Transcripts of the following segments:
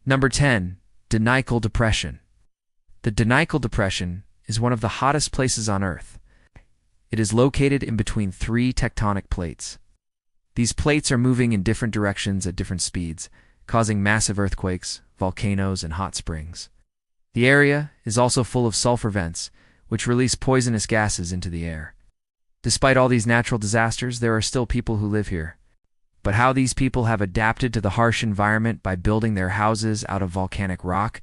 Number 10. Danical Depression. The Danical Depression is one of the hottest places on Earth. It is located in between three tectonic plates. These plates are moving in different directions at different speeds, causing massive earthquakes, volcanoes, and hot springs. The area is also full of sulfur vents, which release poisonous gases into the air. Despite all these natural disasters, there are still people who live here. But how these people have adapted to the harsh environment by building their houses out of volcanic rock,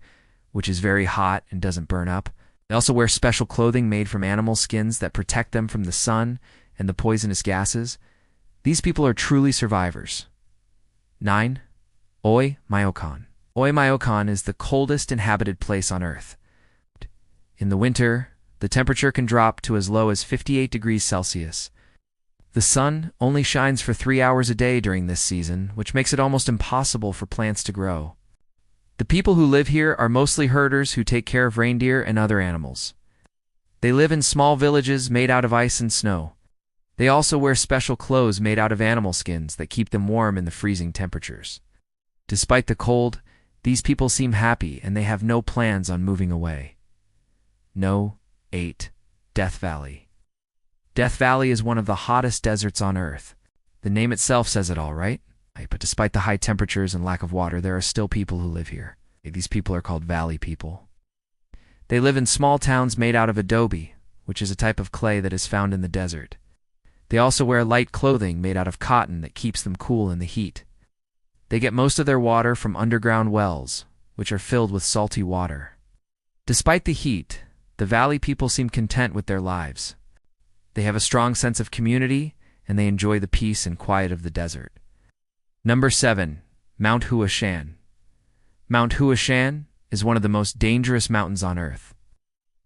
which is very hot and doesn't burn up. They also wear special clothing made from animal skins that protect them from the sun and the poisonous gases. These people are truly survivors. 9. Oymyakon. Oymyakon is the coldest inhabited place on Earth. In the winter, the temperature can drop to as low as 58 degrees Celsius. The sun only shines for 3 hours a day during this season, which makes it almost impossible for plants to grow. The people who live here are mostly herders who take care of reindeer and other animals. They live in small villages made out of ice and snow. They also wear special clothes made out of animal skins that keep them warm in the freezing temperatures. Despite the cold, these people seem happy and they have no plans on moving away. No. 8. Death Valley. Death Valley is one of the hottest deserts on Earth. The name itself says it all, right? But despite the high temperatures and lack of water, there are still people who live here. These people are called valley people. They live in small towns made out of adobe, which is a type of clay that is found in the desert. They also wear light clothing made out of cotton that keeps them cool in the heat. They get most of their water from underground wells, which are filled with salty water. Despite the heat, the valley people seem content with their lives. They have a strong sense of community, and they enjoy the peace and quiet of the desert. Number 7. Mount Huashan. Mount Huashan is one of the most dangerous mountains on Earth.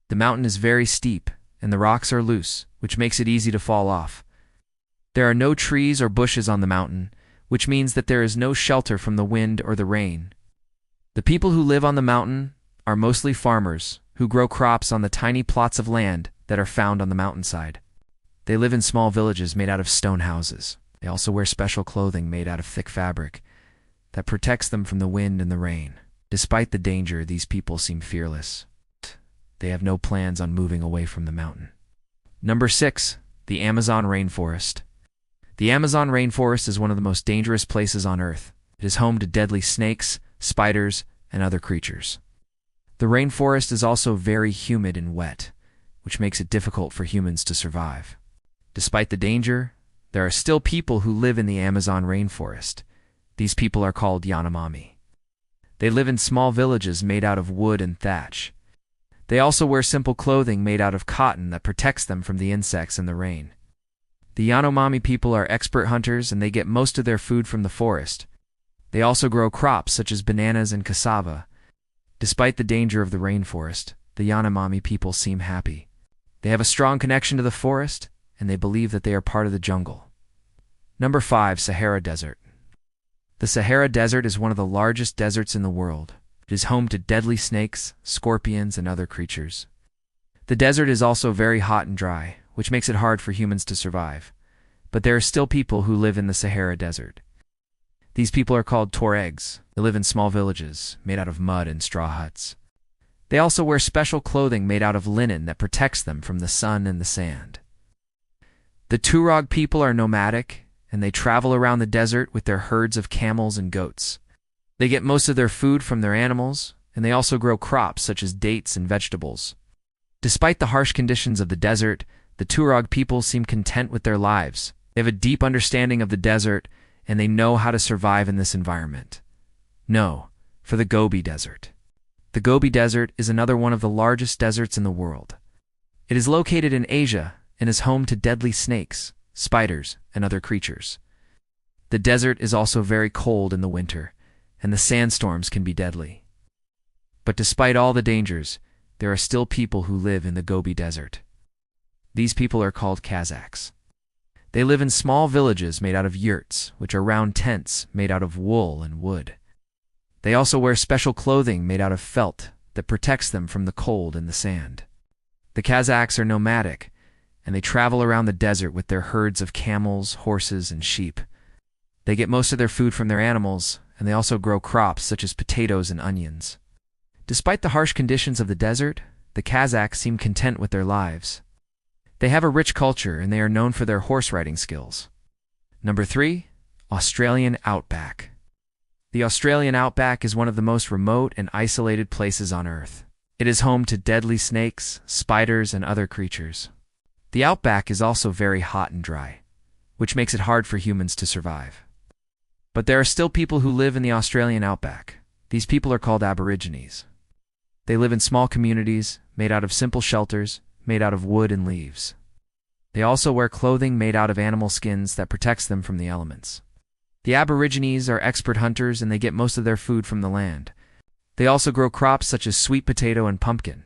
The mountain is very steep, and the rocks are loose, which makes it easy to fall off. There are no trees or bushes on the mountain, which means that there is no shelter from the wind or the rain. The people who live on the mountain are mostly farmers who grow crops on the tiny plots of land that are found on the mountainside. They live in small villages made out of stone houses. They also wear special clothing made out of thick fabric that protects them from the wind and the rain. Despite the danger, these people seem fearless. They have no plans on moving away from the mountain. Number 6. The Amazon Rainforest. The Amazon Rainforest is one of the most dangerous places on Earth. It is home to deadly snakes, spiders, and other creatures. The rainforest is also very humid and wet, which makes it difficult for humans to survive. Despite the danger, there are still people who live in the Amazon rainforest. These people are called Yanomami. They live in small villages made out of wood and thatch. They also wear simple clothing made out of cotton that protects them from the insects and the rain. The Yanomami people are expert hunters and they get most of their food from the forest. They also grow crops such as bananas and cassava. Despite the danger of the rainforest, the Yanomami people seem happy. They have a strong connection to the forest, and they believe that they are part of the jungle. Number 5. Sahara Desert. The Sahara Desert is one of the largest deserts in the world. It is home to deadly snakes, scorpions, and other creatures. The desert is also very hot and dry, which makes it hard for humans to survive. But there are still people who live in the Sahara Desert. These people are called Tuaregs. They live in small villages made out of mud and straw huts. They also wear special clothing made out of linen that protects them from the sun and the sand. The Tuareg people are nomadic, and they travel around the desert with their herds of camels and goats. They get most of their food from their animals, and they also grow crops such as dates and vegetables. Despite the harsh conditions of the desert, the Tuareg people seem content with their lives. They have a deep understanding of the desert, and they know how to survive in this environment. No, for the Gobi Desert. The Gobi Desert is another one of the largest deserts in the world. It is located in Asia and is home to deadly snakes, spiders, and other creatures. The desert is also very cold in the winter, and the sandstorms can be deadly. But despite all the dangers, there are still people who live in the Gobi Desert. These people are called Kazakhs. They live in small villages made out of yurts, which are round tents made out of wool and wood. They also wear special clothing made out of felt that protects them from the cold and the sand. The Kazakhs are nomadic, and they travel around the desert with their herds of camels, horses, and sheep. They get most of their food from their animals, and they also grow crops such as potatoes and onions. Despite the harsh conditions of the desert, the Kazakhs seem content with their lives. They have a rich culture, and they are known for their horse riding skills. Number 3. Australian Outback. The Australian outback is one of the most remote and isolated places on Earth. It is home to deadly snakes, spiders, and other creatures. The outback is also very hot and dry, which makes it hard for humans to survive. But there are still people who live in the Australian outback. These people are called Aborigines. They live in small communities, made out of simple shelters, made out of wood and leaves. They also wear clothing made out of animal skins that protects them from the elements. The Aborigines are expert hunters, and they get most of their food from the land. They also grow crops such as sweet potato and pumpkin.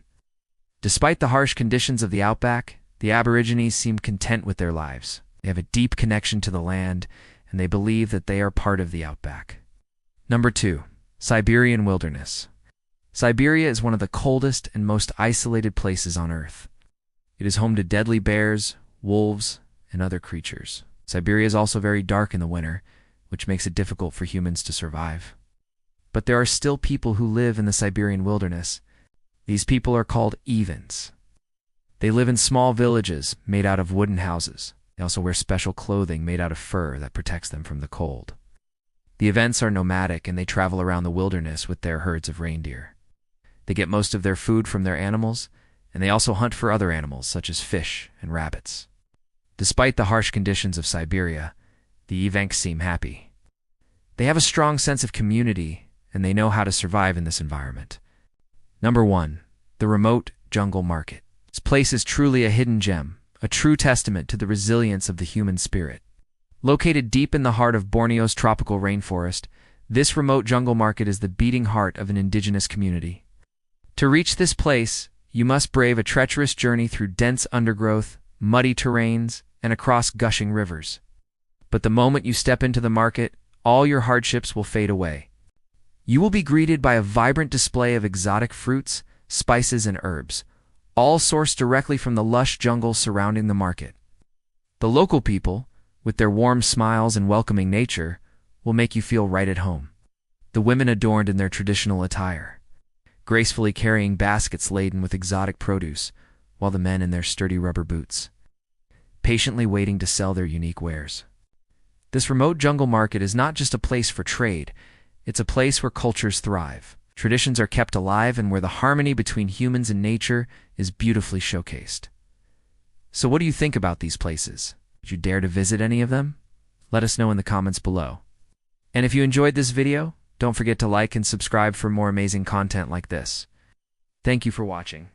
Despite the harsh conditions of the outback, the Aborigines seem content with their lives. They have a deep connection to the land, and they believe that they are part of the outback. Number 2. Siberian Wilderness. Siberia is one of the coldest and most isolated places on Earth. It is home to deadly bears, wolves, and other creatures. Siberia is also very dark in the winter, which makes it difficult for humans to survive. But there are still people who live in the Siberian wilderness. These people are called Evens. They live in small villages made out of wooden houses. They also wear special clothing made out of fur that protects them from the cold. The Events are nomadic, and they travel around the wilderness with their herds of reindeer. They get most of their food from their animals, and they also hunt for other animals such as fish and rabbits. Despite the harsh conditions of Siberia, the Evenks seem happy. They have a strong sense of community, and they know how to survive in this environment. Number 1. The Remote Jungle Market. This place is truly a hidden gem, a true testament to the resilience of the human spirit. Located deep in the heart of Borneo's tropical rainforest, this remote jungle market is the beating heart of an indigenous community. To reach this place, you must brave a treacherous journey through dense undergrowth, muddy terrains, and across gushing rivers. But the moment you step into the market, all your hardships will fade away. You will be greeted by a vibrant display of exotic fruits, spices, and herbs, all sourced directly from the lush jungle surrounding the market. The local people, with their warm smiles and welcoming nature, will make you feel right at home. The women adorned in their traditional attire, gracefully carrying baskets laden with exotic produce, while the men in their sturdy rubber boots, patiently waiting to sell their unique wares. This remote jungle market is not just a place for trade, it's a place where cultures thrive. Traditions are kept alive, and where the harmony between humans and nature is beautifully showcased. So what do you think about these places? Would you dare to visit any of them? Let us know in the comments below. And if you enjoyed this video, don't forget to like and subscribe for more amazing content like this. Thank you for watching.